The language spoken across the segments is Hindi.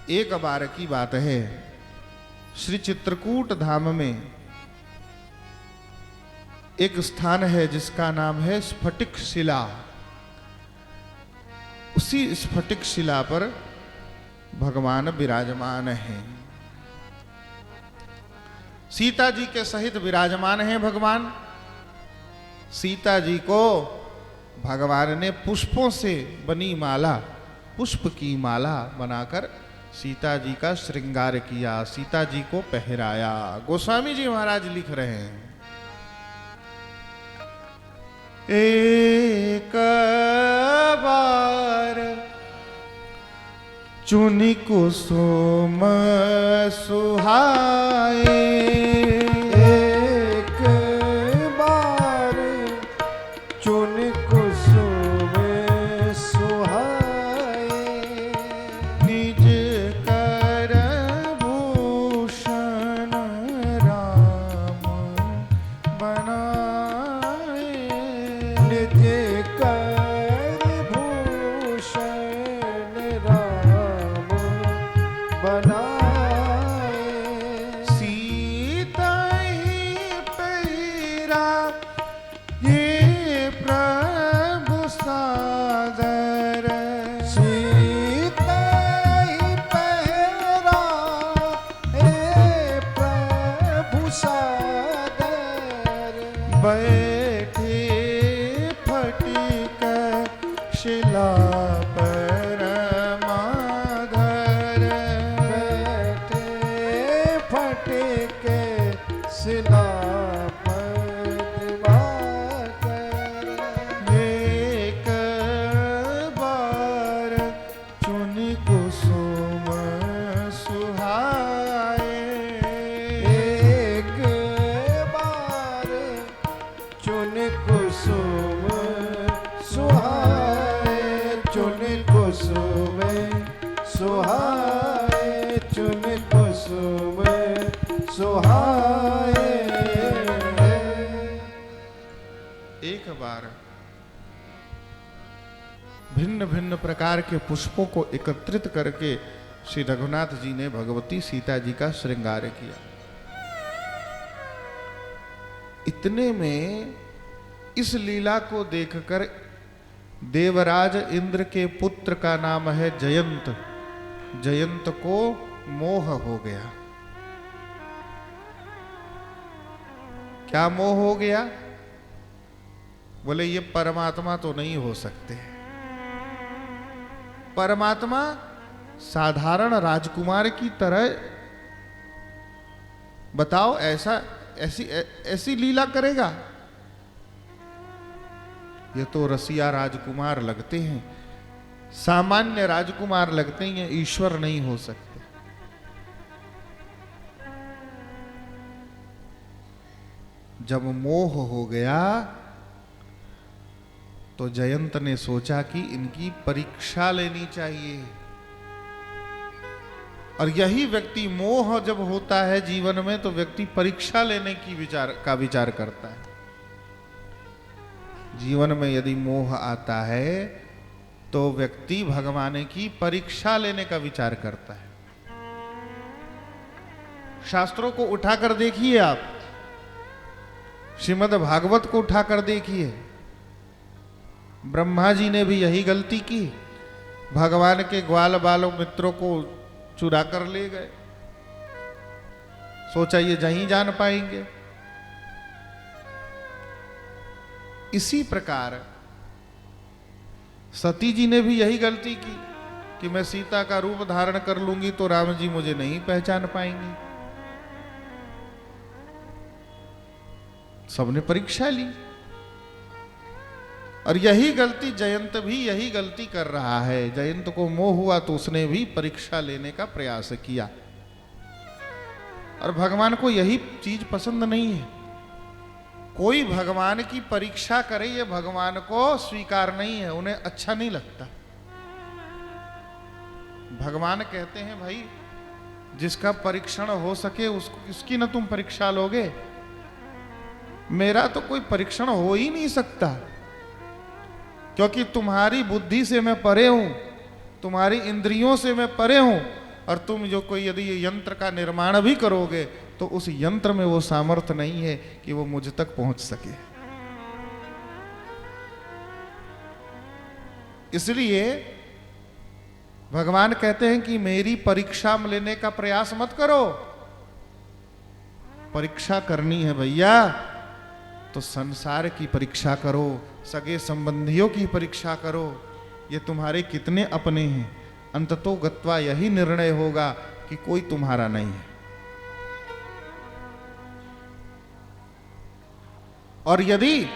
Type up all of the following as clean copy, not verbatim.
एक बार की बात है, श्री चित्रकूट धाम में एक स्थान है जिसका नाम है स्फटिक शिला। उसी स्फटिक शिला पर भगवान विराजमान हैं। सीता जी के सहित विराजमान हैं भगवान। सीता जी को भगवान ने पुष्पों से बनी माला, पुष्प की माला बनाकर सीता जी का श्रृंगार किया, सीता जी को पहराया। गोस्वामी जी महाराज लिख रहे हैं, एक बार चुनि कुसुम सुहाए, एक बार चुनि कुसुम सुहाए, निज कर भूषण राम बनाए, निज कर भूषण राम बनाए, सीता ही पहिरा ये प्रभु सादर, सीता ही पहरा हे प्रभु सादर, बैठे फटिक शिला पर माधर, बैठे फटिक शिला पर दिवाकर, एक बार चुनि कुसुम सुहाए, एक बार चुनि कुसुम सुहाए, चुनि कुसुम सुहाए, चुनि कुसुम सुहाए। एक बार भिन्न भिन्न प्रकार के पुष्पों को एकत्रित करके श्री रघुनाथ जी ने भगवती सीता जी का श्रृंगार किया। इतने में इस लीला को देखकर देवराज इंद्र के पुत्र का नाम है जयंत, जयंत को मोह हो गया। क्या मोह हो गया? बोले ये परमात्मा तो नहीं हो सकते। परमात्मा साधारण राजकुमार की तरह, बताओ ऐसा ऐसी लीला करेगा? ये तो रसिया राजकुमार लगते हैं, सामान्य राजकुमार लगते हैं, ईश्वर नहीं हो सकते। जब मोह हो गया तो जयंत ने सोचा कि इनकी परीक्षा लेनी चाहिए। और यही व्यक्ति, मोह जब होता है जीवन में तो व्यक्ति परीक्षा लेने की विचार करता है। जीवन में यदि मोह आता है तो व्यक्ति भगवान की परीक्षा लेने का विचार करता है। शास्त्रों को उठाकर देखिए आप, श्रीमद् भागवत को उठाकर देखिए। ब्रह्मा जी ने भी यही गलती की, भगवान के ग्वाल बालों मित्रों को चुरा कर ले गए, सोचा ये जहीं जान पाएंगे। इसी प्रकार सती जी ने भी यही गलती की कि मैं सीता का रूप धारण कर लूंगी तो राम जी मुझे नहीं पहचान पाएंगे। सबने परीक्षा ली। और यही गलती जयंत भी यही गलती कर रहा है। जयंत को मोह हुआ तो उसने भी परीक्षा लेने का प्रयास किया। और भगवान को यही चीज पसंद नहीं है। कोई भगवान की परीक्षा करे ये भगवान को स्वीकार नहीं है, उन्हें अच्छा नहीं लगता। भगवान कहते हैं भाई जिसका परीक्षण हो सके उसकी न तुम परीक्षा लोगे। मेरा तो कोई परीक्षण हो ही नहीं सकता, क्योंकि तुम्हारी बुद्धि से मैं परे हूं, तुम्हारी इंद्रियों से मैं परे हूं, और तुम जो कोई यदि ये यंत्र का निर्माण भी करोगे तो उस यंत्र में वो सामर्थ्य नहीं है कि वो मुझ तक पहुंच सके। इसलिए भगवान कहते हैं कि मेरी परीक्षा लेने का प्रयास मत करो। परीक्षा करनी है भैया तो संसार की परीक्षा करो, सगे संबंधियों की परीक्षा करो, ये तुम्हारे कितने अपने हैं। अंततो गत्वा यही निर्णय होगा कि कोई तुम्हारा नहीं है। और यदि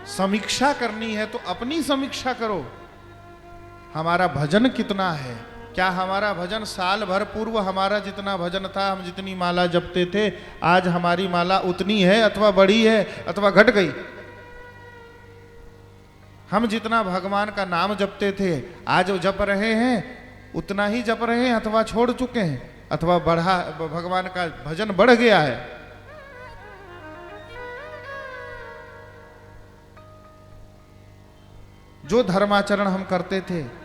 समीक्षा करनी है तो अपनी समीक्षा करो। हमारा भजन कितना है, क्या हमारा भजन साल भर पूर्व हमारा जितना भजन था, हम जितनी माला जपते थे, आज हमारी माला उतनी है अथवा बढ़ी है अथवा घट गई। हम जितना भगवान का नाम जपते थे आज जप रहे हैं उतना ही जप रहे हैं अथवा छोड़ चुके हैं, अथवा बढ़ा, भगवान का भजन बढ़ गया है। जो धर्माचरण हम करते थे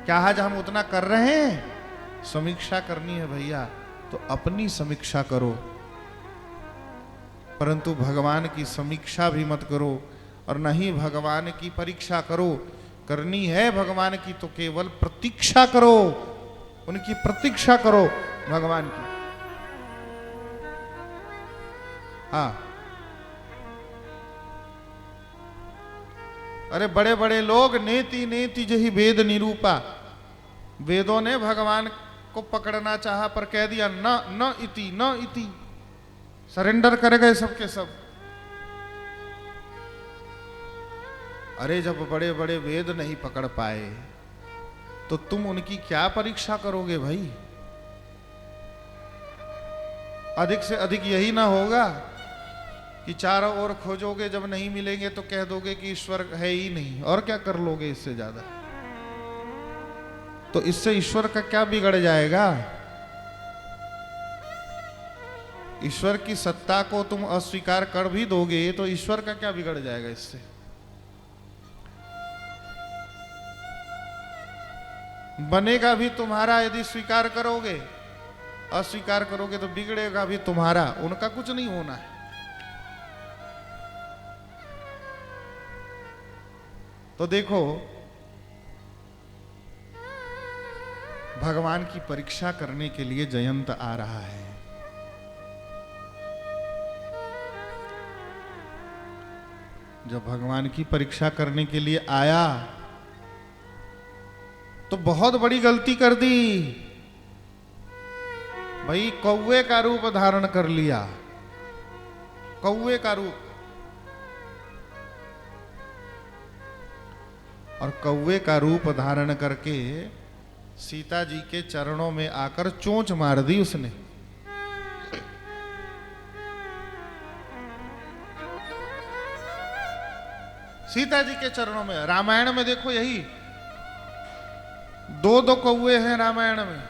क्या आज हम उतना कर रहे हैं? समीक्षा करनी है भैया तो अपनी समीक्षा करो, परंतु भगवान की समीक्षा भी मत करो और न ही भगवान की परीक्षा करो। करनी है भगवान की तो केवल प्रतीक्षा करो, उनकी प्रतीक्षा करो भगवान की। हाँ, अरे बड़े बड़े लोग नेति नेति जही वेद निरूपा, वेदों ने भगवान को पकड़ना चाहा पर कह दिया न न इति न इति, सरेंडर कर गए सबके सब। अरे जब बड़े बड़े वेद नहीं पकड़ पाए तो तुम उनकी क्या परीक्षा करोगे भाई? अधिक से अधिक यही ना होगा कि चारों ओर खोजोगे, जब नहीं मिलेंगे तो कह दोगे कि ईश्वर है ही नहीं, और क्या कर लोगे इससे ज्यादा? तो इससे ईश्वर का क्या बिगड़ जाएगा? ईश्वर की सत्ता को तुम अस्वीकार कर भी दोगे तो ईश्वर का क्या बिगड़ जाएगा इससे? बनेगा भी तुम्हारा यदि स्वीकार करोगे, अस्वीकार करोगे तो बिगड़ेगा भी तुम्हारा, उनका कुछ नहीं होना है। तो देखो भगवान की परीक्षा करने के लिए जयंत आ रहा है। जब भगवान की परीक्षा करने के लिए आया तो बहुत बड़ी गलती कर दी भाई। कौवे का रूप धारण कर लिया, कौवे का रूप, और कौवे का रूप धारण करके सीता जी के चरणों में आकर चोंच मार दी उसने। सीता जी के चरणों में। रामायण में देखो यही दो दो कौवे हैं रामायण में।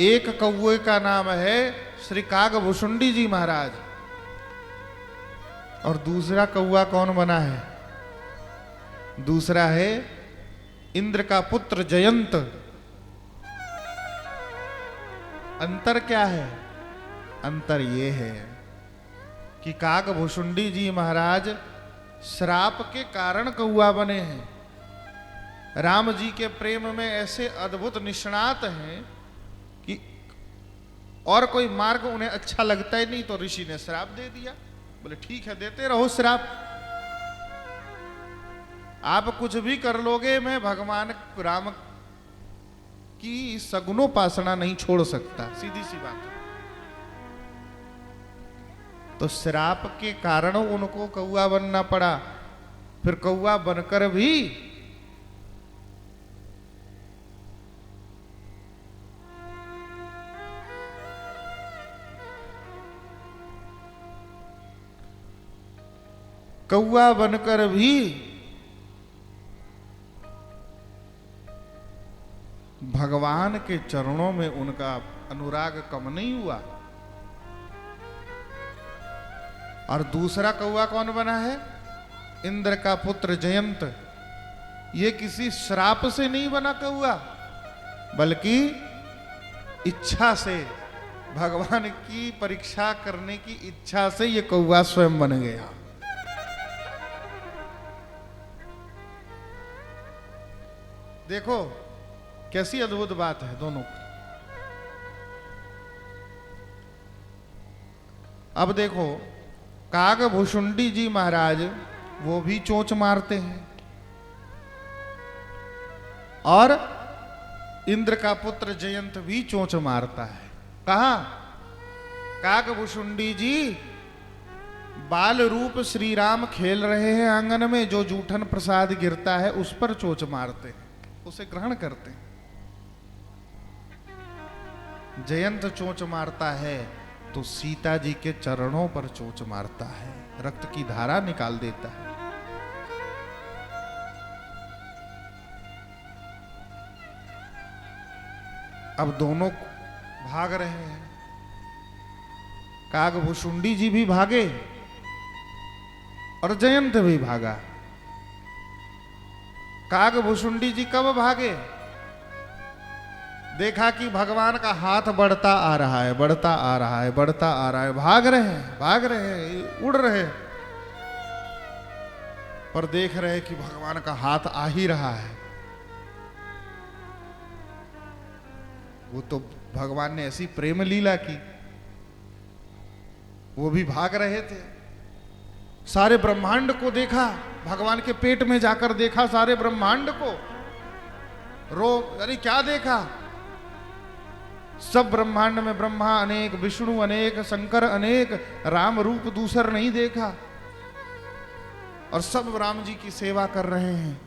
एक कौवे का नाम है श्री कागभूषुंडी जी महाराज, और दूसरा कौवा कौन बना है? दूसरा है इंद्र का पुत्र जयंत। अंतर क्या है? अंतर ये है कि कागभूषुंडी जी महाराज श्राप के कारण कौवा बने हैं। राम जी के प्रेम में ऐसे अद्भुत निष्णात हैं कि और कोई मार्ग उन्हें अच्छा लगता ही नहीं, तो ऋषि ने श्राप दे दिया। बोले ठीक है, देते रहो श्राप, आप कुछ भी कर लोगे, मैं भगवान राम की सगुनोपासना नहीं छोड़ सकता, सीधी सी बात है। तो श्राप के कारण उनको कौवा बनना पड़ा। फिर कौवा बनकर भी भगवान के चरणों में उनका अनुराग कम नहीं हुआ। और दूसरा कौवा कौन बना है? इंद्र का पुत्र जयंत। ये किसी श्राप से नहीं बना कौवा, बल्कि इच्छा से, भगवान की परीक्षा करने की इच्छा से ये कौवा स्वयं बन गया। देखो कैसी अद्भुत बात है दोनों। अब देखो कागभूषुंडी जी महाराज वो भी चोंच मारते हैं, और इंद्र का पुत्र जयंत भी चोंच मारता है। कहा? कागभूषुंडी जी बाल रूप श्री राम खेल रहे हैं आंगन में, जो जूठन प्रसाद गिरता है उस पर चोंच मारते हैं, उसे ग्रहण करते हैं। जयंत चोंच मारता है तो सीता जी के चरणों पर चोंच मारता है, रक्त की धारा निकाल देता है। अब दोनों भाग रहे हैं, कागभूषुंडी जी भी भागे और जयंत भी भागा। कागभूषुंडी जी कब भागे? देखा कि भगवान का हाथ बढ़ता आ रहा है, बढ़ता आ रहा है, बढ़ता आ रहा है, भाग रहे हैं, भाग रहे हैं, उड़ रहे हैं, पर देख रहे हैं कि भगवान का हाथ आ ही रहा है। वो तो भगवान ने ऐसी प्रेम लीला की, वो भी भाग रहे थे। सारे ब्रह्मांड को देखा, भगवान के पेट में जाकर देखा सारे ब्रह्मांड को। अरे क्या देखा? सब ब्रह्मांड में ब्रह्मा अनेक, विष्णु अनेक, शंकर अनेक, राम रूप दूसर नहीं देखा, और सब राम जी की सेवा कर रहे हैं,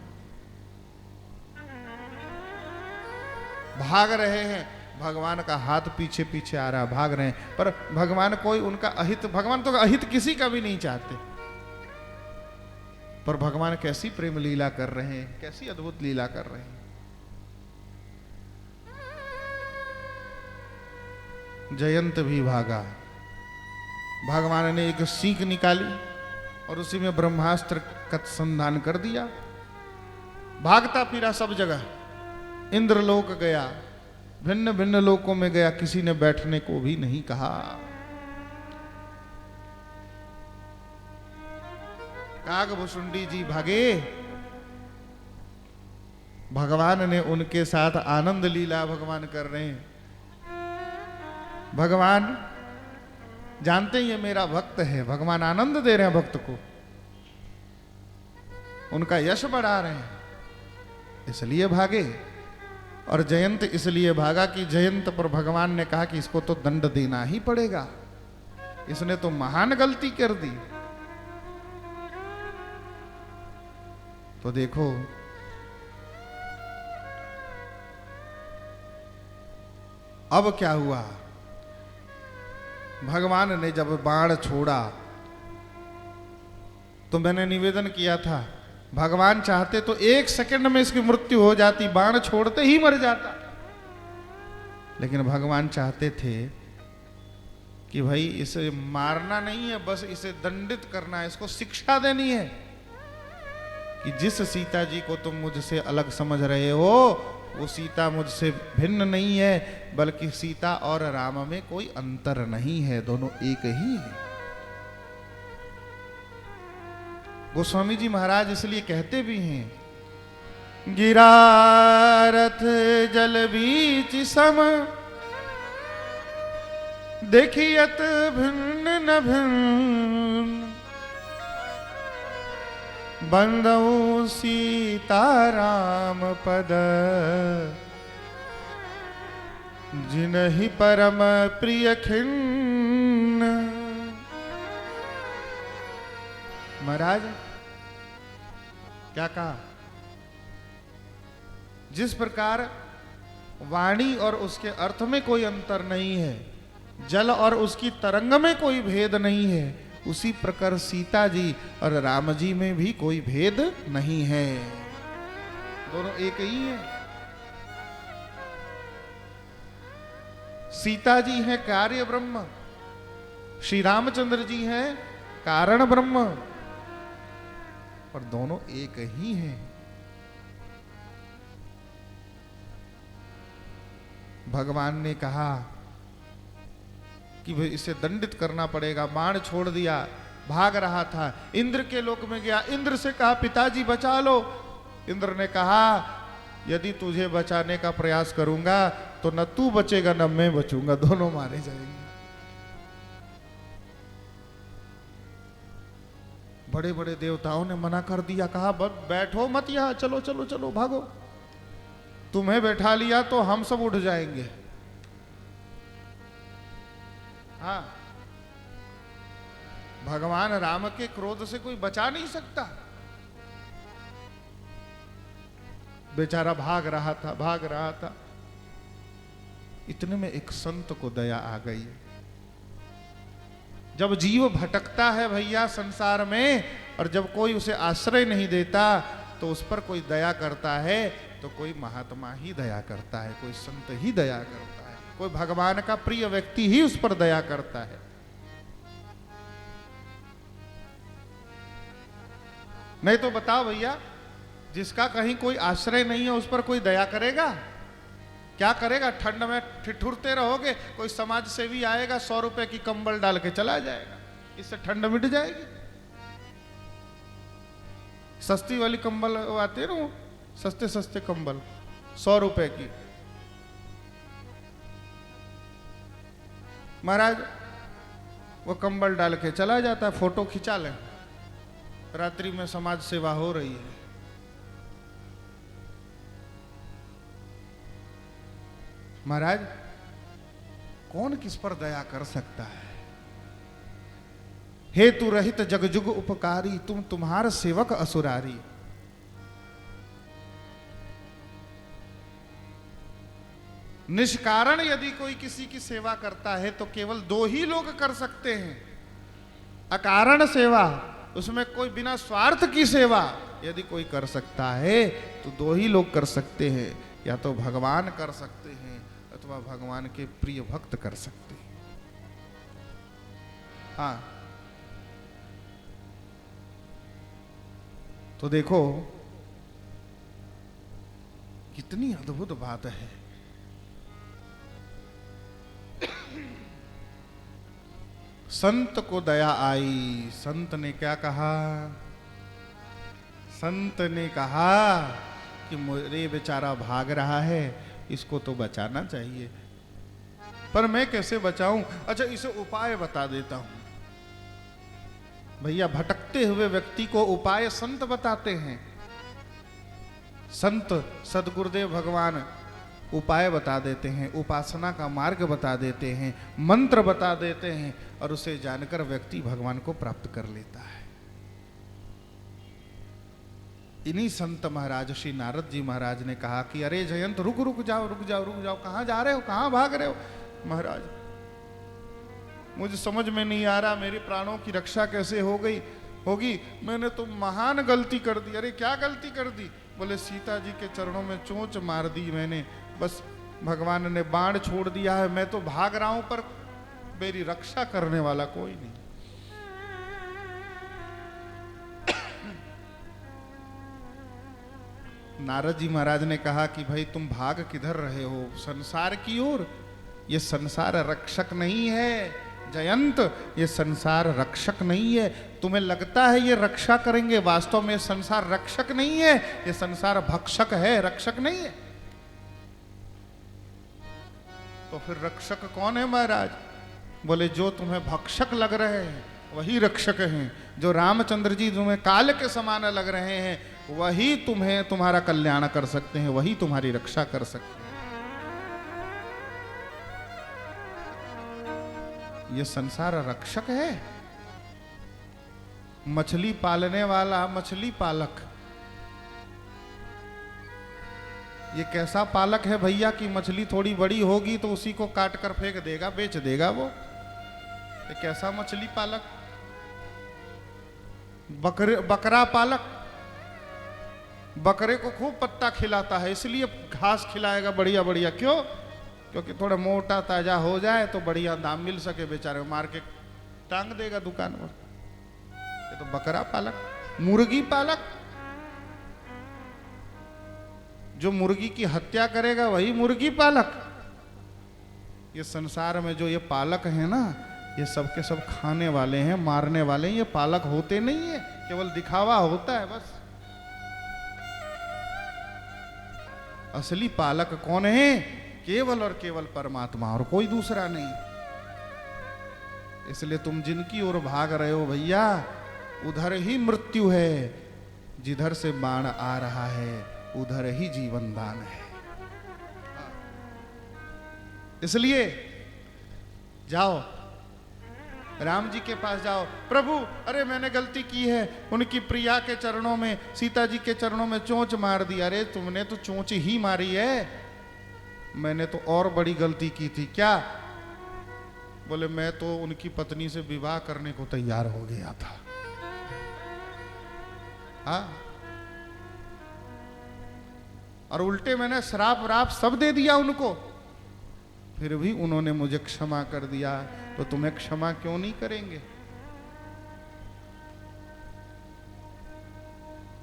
भाग रहे हैं। भगवान का हाथ पीछे पीछे आ रहा, भाग रहे हैं, पर भगवान कोई उनका अहित, भगवान तो अहित किसी का भी नहीं चाहते, पर भगवान कैसी प्रेम लीला कर रहे हैं, कैसी अद्भुत लीला कर रहे हैं। जयंत भी भागा, भगवान ने एक सीख निकाली और उसी में ब्रह्मास्त्र का संधान कर दिया। भागता फिरा सब जगह, इंद्रलोक गया, भिन्न भिन्न लोकों में गया, किसी ने बैठने को भी नहीं कहा। कागभूषुंडी जी भागे, भगवान ने उनके साथ आनंद लीला भगवान कर रहे हैं। भगवान जानते हैं ये मेरा भक्त है, भगवान आनंद दे रहे हैं भक्त को, उनका यश बढ़ा रहे हैं, इसलिए भागे। और जयंत इसलिए भागा कि जयंत पर भगवान ने कहा कि इसको तो दंड देना ही पड़ेगा, इसने तो महान गलती कर दी। तो देखो अब क्या हुआ, भगवान ने जब बाण छोड़ा तो मैंने निवेदन किया था, भगवान चाहते तो 1 सेकंड में इसकी मृत्यु हो जाती, बाण छोड़ते ही मर जाता, लेकिन भगवान चाहते थे कि भाई इसे मारना नहीं है, बस इसे दंडित करना है, इसको शिक्षा देनी है कि जिस सीता जी को तुम मुझसे अलग समझ रहे हो वो सीता मुझसे भिन्न नहीं है, बल्कि सीता और राम में कोई अंतर नहीं है, दोनों एक ही है। गोस्वामी जी महाराज इसलिए कहते भी हैं, गिरा रथ जल बीच सम, देखियत भिन्न न भिन्न, बंदऊ सीता राम पद, जिनहि परम प्रिय खिन्न। महाराज क्या कहा? जिस प्रकार वाणी और उसके अर्थ में कोई अंतर नहीं है, जल और उसकी तरंग में कोई भेद नहीं है, उसी प्रकार सीता जी और राम जी में भी कोई भेद नहीं है, दोनों एक ही है। सीता जी हैं कार्य ब्रह्म, श्री रामचंद्र जी हैं कारण ब्रह्म, और दोनों एक ही हैं। भगवान ने कहा कि भाई इसे दंडित करना पड़ेगा। बाण छोड़ दिया, भाग रहा था, इंद्र के लोक में गया। इंद्र से कहा पिताजी बचा लो। इंद्र ने कहा यदि तुझे बचाने का प्रयास करूंगा तो न तू बचेगा न मैं बचूंगा, दोनों मारे जाएंगे। बड़े बड़े देवताओं ने मना कर दिया, कहा बैठो मत यहां, चलो चलो चलो भागो। तुम्हें बैठा लिया तो हम सब उठ जाएंगे। हाँ, भगवान राम के क्रोध से कोई बचा नहीं सकता। बेचारा भाग रहा था, भाग रहा था। इतने में एक संत को दया आ गई। जब जीव भटकता है भैया संसार में, और जब कोई उसे आश्रय नहीं देता तो उस पर कोई दया करता है, तो कोई महात्मा ही दया करता है, कोई संत ही दया करता है, कोई भगवान का प्रिय व्यक्ति ही उस पर दया करता है। नहीं तो बताओ भैया, जिसका कहीं कोई आश्रय नहीं है उस पर कोई दया करेगा? क्या करेगा? ठंड में ठिठुरते रहोगे, कोई समाज सेवी आएगा 100 रुपए की कंबल डाल के चला जाएगा, इससे ठंड मिट जाएगी। सस्ती वाली कंबल आती है ना, सस्ते सस्ते कंबल 100 रुपए की। महाराज वो कंबल डाल के चला जाता है, फोटो खिंचा लें, रात्रि में समाज सेवा हो रही है। महाराज कौन किस पर दया कर सकता है? हेतु रहित जगजुग उपकारी, तुम तुम्हार सेवक असुरारी। निष्कारण यदि कोई किसी की सेवा करता है तो केवल 2 ही लोग कर सकते हैं। अकारण सेवा, उसमें कोई बिना स्वार्थ की सेवा यदि कोई कर सकता है तो 2 ही लोग कर सकते हैं, या तो भगवान कर सकते हैं अथवा भगवान के प्रिय भक्त कर सकते हैं। हाँ, तो देखो कितनी अद्भुत बात है। संत को दया आई। संत ने क्या कहा? संत ने कहा कि मेरे बेचारा भाग रहा है, इसको तो बचाना चाहिए। पर मैं कैसे बचाऊं? अच्छा, इसे उपाय बता देता हूं। भैया, भटकते हुए व्यक्ति को उपाय संत बताते हैं। संत सदगुरुदेव भगवान उपाय बता देते हैं, उपासना का मार्ग बता देते हैं, मंत्र बता देते हैं, और उसे जानकर व्यक्ति भगवान को प्राप्त कर लेता है। इन्हीं संत महाराज श्री नारद जी महाराज ने कहा कि अरे जयंत, रुक रुक जाओ, रुक जाओ, रुक जाओ, कहां जा रहे हो, कहां भाग रहे हो? महाराज मुझे समझ में नहीं आ रहा, मेरे प्राणों की रक्षा कैसे होगी? मैंने तो महान गलती कर दी। अरे क्या गलती कर दी? बोले सीता जी के चरणों में चोंच मार दी मैंने, बस भगवान ने बाण छोड़ दिया है, मैं तो भाग रहा हूं पर मेरी रक्षा करने वाला कोई नहीं। नारद जी महाराज ने कहा कि भाई तुम भाग किधर रहे हो? संसार की ओर। ये संसार रक्षक नहीं है जयंत, ये संसार रक्षक नहीं है। तुम्हें लगता है ये रक्षा करेंगे, वास्तव में संसार रक्षक नहीं है, ये संसार भक्षक है, रक्षक नहीं है। तो फिर रक्षक कौन है महाराज? बोले जो तुम्हें भक्षक लग रहे हैं वही रक्षक हैं। जो रामचंद्र जी तुम्हें काल के समान लग रहे हैं वही तुम्हें तुम्हारा कल्याण कर सकते हैं, वही तुम्हारी रक्षा कर सकते हैं। ये संसार रक्षक है। मछली पालने वाला मछली पालक, ये कैसा पालक है भैया कि मछली थोड़ी बड़ी होगी तो उसी को काट कर फेंक देगा, बेच देगा वो। ये कैसा मछली पालक? बकरा पालक बकरे को खूब पत्ता खिलाता है, इसलिए घास खिलाएगा बढ़िया बढ़िया। क्यों? क्योंकि थोड़ा मोटा ताजा हो जाए तो बढ़िया दाम मिल सके, बेचारे मार के टांग देगा दुकान पर। ये तो बकरा पालक। मुर्गी पालक, जो मुर्गी की हत्या करेगा वही मुर्गी पालक। ये संसार में जो ये पालक हैं ना, ये सब के सब खाने वाले हैं, मारने वाले हैं, ये पालक होते नहीं है, केवल दिखावा होता है बस। असली पालक कौन है? केवल और केवल परमात्मा, और कोई दूसरा नहीं। इसलिए तुम जिनकी ओर भाग रहे हो भैया, उधर ही मृत्यु है, जिधर से बाण आ रहा है उधर ही जीवन दान है। इसलिए जाओ, राम जी के पास जाओ, प्रभु अरे मैंने गलती की है, उनकी प्रिया के चरणों में, सीता जी के चरणों में चोंच मार दी। अरे तुमने तो चोंच ही मारी है, मैंने तो और बड़ी गलती की थी। क्या? बोले मैं तो उनकी पत्नी से विवाह करने को तैयार हो गया था। हाँ, और उल्टे मैंने श्राप व्राप सब दे दिया उनको, फिर भी उन्होंने मुझे क्षमा कर दिया, तो तुम्हें क्षमा क्यों नहीं करेंगे?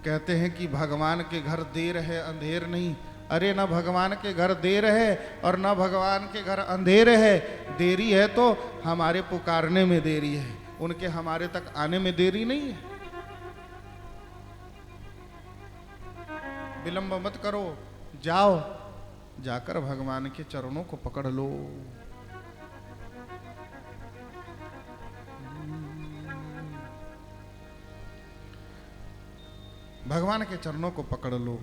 कहते हैं कि भगवान के घर देर है अंधेर नहीं। अरे ना भगवान के घर देर है और ना भगवान के घर अंधेर है। देरी है तो हमारे पुकारने में देरी है, उनके हमारे तक आने में देरी नहीं है। विलंब मत करो, जाओ, जाकर भगवान के चरणों को पकड़ लो। भगवान के चरणों को पकड़ लो।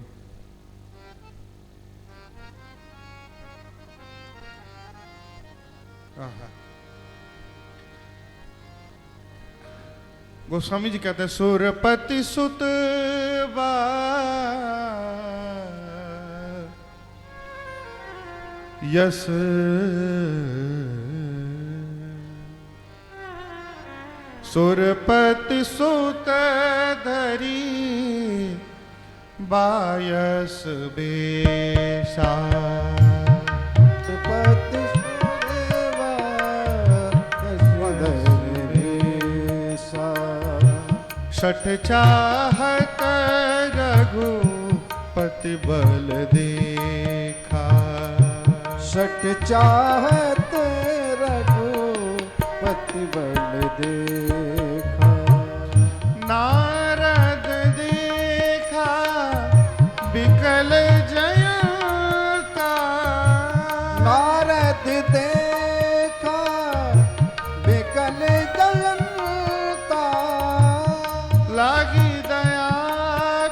गोस्वामी जी कहते हैं, सुरपति सुत यस सुरपति सुत धरी बायस बेशा। सुरपति छठ चाहत रघुपति बल देखा। छठ चाहत रघुपति बल देखा। नारद देखा बिकल जयता। नारद देखा बिकल जयता। लागी दया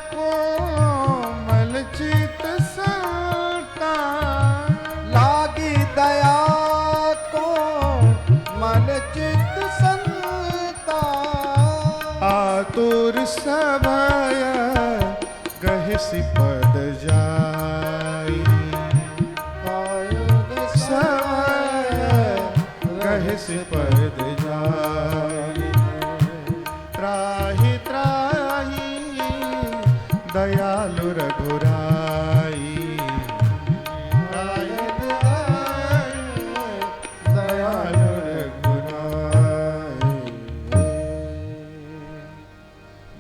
को मलचित संता। लागी दया को मलचित संता। आतुर सभय गहि सिपद जाई। सभय गहि सिपद जाई। त्राहि त्राहि दयालु रघुराई। त्राहि त्राहि दयालु रघुराई।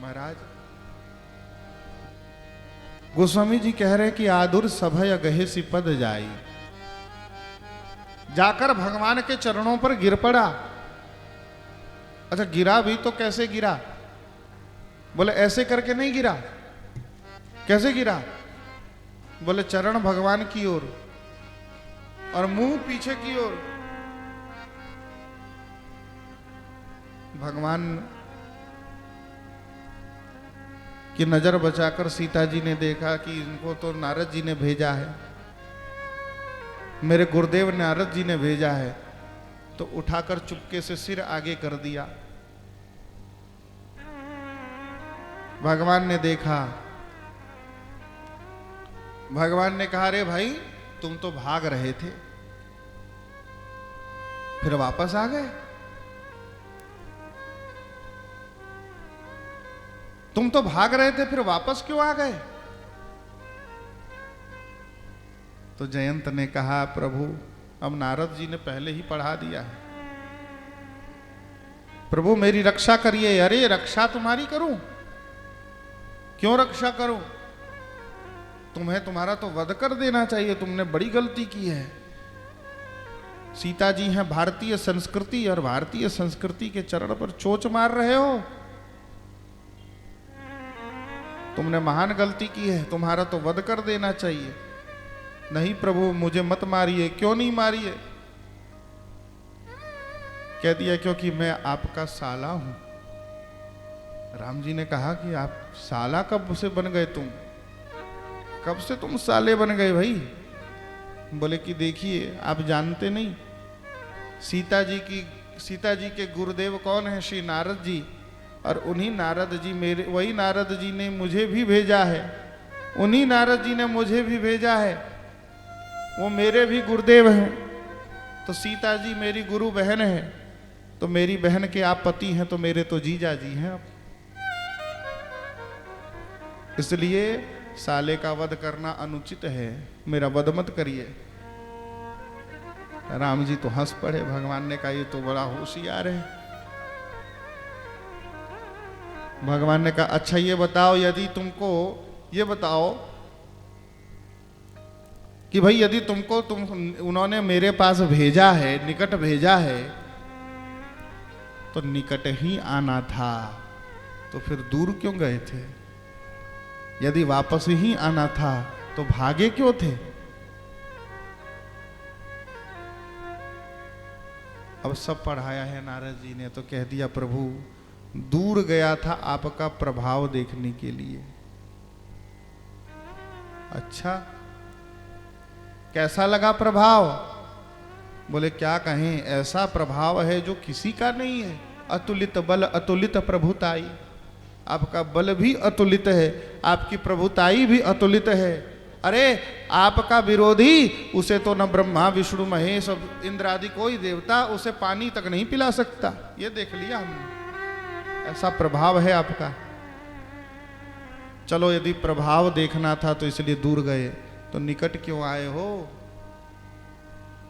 महाराज गोस्वामी जी कह रहे कि आदुर सभय गहे सिपद जाई। जाकर भगवान के चरणों पर गिर पड़ा। अच्छा, गिरा भी तो कैसे गिरा? बोले ऐसे करके नहीं गिरा। कैसे गिरा? बोले चरण भगवान की ओर और मुंह पीछे की ओर। भगवान की नजर बचाकर सीता जी ने देखा कि इनको तो नारद जी ने भेजा है, मेरे गुरुदेव नारद जी ने भेजा है, तो उठाकर चुपके से सिर आगे कर दिया। भगवान ने देखा, भगवान ने कहा, अरे भाई तुम तो भाग रहे थे, फिर वापस आ गए। तुम तो भाग रहे थे, फिर वापस क्यों आ गए? तो जयंत ने कहा, प्रभु अब नारद जी ने पहले ही पढ़ा दिया है, प्रभु मेरी रक्षा करिए। अरे रक्षा तुम्हारी करूं? क्यों रक्षा करूं? तुम्हें तुम्हारा तो वध कर देना चाहिए, तुमने बड़ी गलती की है। सीता जी हैं भारतीय संस्कृति, और भारतीय संस्कृति के चरण पर चोच मार रहे हो। तुमने महान गलती की है, तुम्हारा तो वध कर देना चाहिए। नहीं प्रभु मुझे मत मारिए। क्यों नहीं मारिए? कह दिया क्योंकि मैं आपका साला हूं। राम जी ने कहा कि आप साला कब से बन गए? तुम कब से तुम साले बन गए भाई? बोले कि देखिए आप जानते नहीं, सीता जी के गुरुदेव कौन है? श्री नारद जी। और उन्हीं नारद जी वही नारद जी ने मुझे भी भेजा है। उन्हीं नारद जी ने मुझे भी भेजा है, वो मेरे भी गुरुदेव हैं। तो सीता जी मेरी गुरु बहन है, तो मेरी बहन के आप पति हैं, तो मेरे तो जीजा जी हैं आप। इसलिए साले का वध करना अनुचित है, मेरा वध मत करिए। राम जी तो हंस पड़े। भगवान ने कहा ये तो बड़ा होशियार है। भगवान ने कहा अच्छा ये बताओ, यदि तुमको ये बताओ कि भाई यदि उन्होंने मेरे पास भेजा है, निकट भेजा है, तो निकट ही आना था, तो फिर दूर क्यों गए थे? यदि वापस ही आना था तो भागे क्यों थे? अब सब पढ़ाया है नारद जी ने, तो कह दिया प्रभु दूर गया था आपका प्रभाव देखने के लिए। अच्छा कैसा लगा प्रभाव? बोले क्या कहें, ऐसा प्रभाव है जो किसी का नहीं है। अतुलित बल अतुलित प्रभुताई। आपका बल भी अतुलित है, आपकी प्रभुताई भी अतुलित है। अरे आपका विरोधी, उसे तो न ब्रह्मा विष्णु महेश इंद्र आदि कोई देवता उसे पानी तक नहीं पिला सकता। ये देख लिया हमने, ऐसा प्रभाव है आपका। चलो यदि प्रभाव देखना था तो इसलिए दूर गए, तो निकट क्यों आए हो?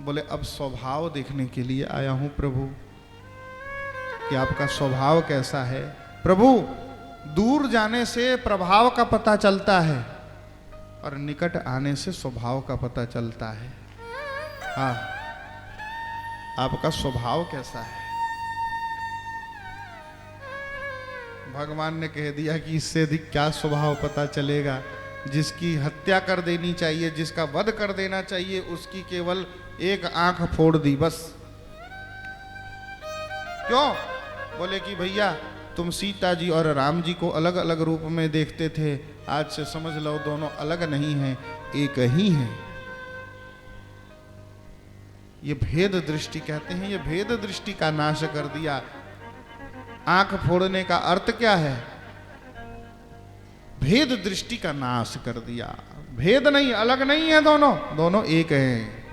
बोले अब स्वभाव देखने के लिए आया हूं प्रभु, कि आपका स्वभाव कैसा है। प्रभु दूर जाने से प्रभाव का पता चलता है, और निकट आने से स्वभाव का पता चलता है। हाँ, आपका स्वभाव कैसा है? भगवान ने कह दिया कि इससे अधिक क्या स्वभाव पता चलेगा। जिसकी हत्या कर देनी चाहिए, जिसका वध कर देना चाहिए, उसकी केवल एक आंख फोड़ दी बस। क्यों? बोले कि भैया तुम सीता जी और राम जी को अलग अलग रूप में देखते थे, आज से समझ लो दोनों अलग नहीं हैं, एक ही हैं। ये भेद दृष्टि कहते हैं, ये भेद दृष्टि का नाश कर दिया। आंख फोड़ने का अर्थ क्या है? भेद दृष्टि का नाश कर दिया। भेद नहीं, अलग नहीं है, दोनों एक हैं।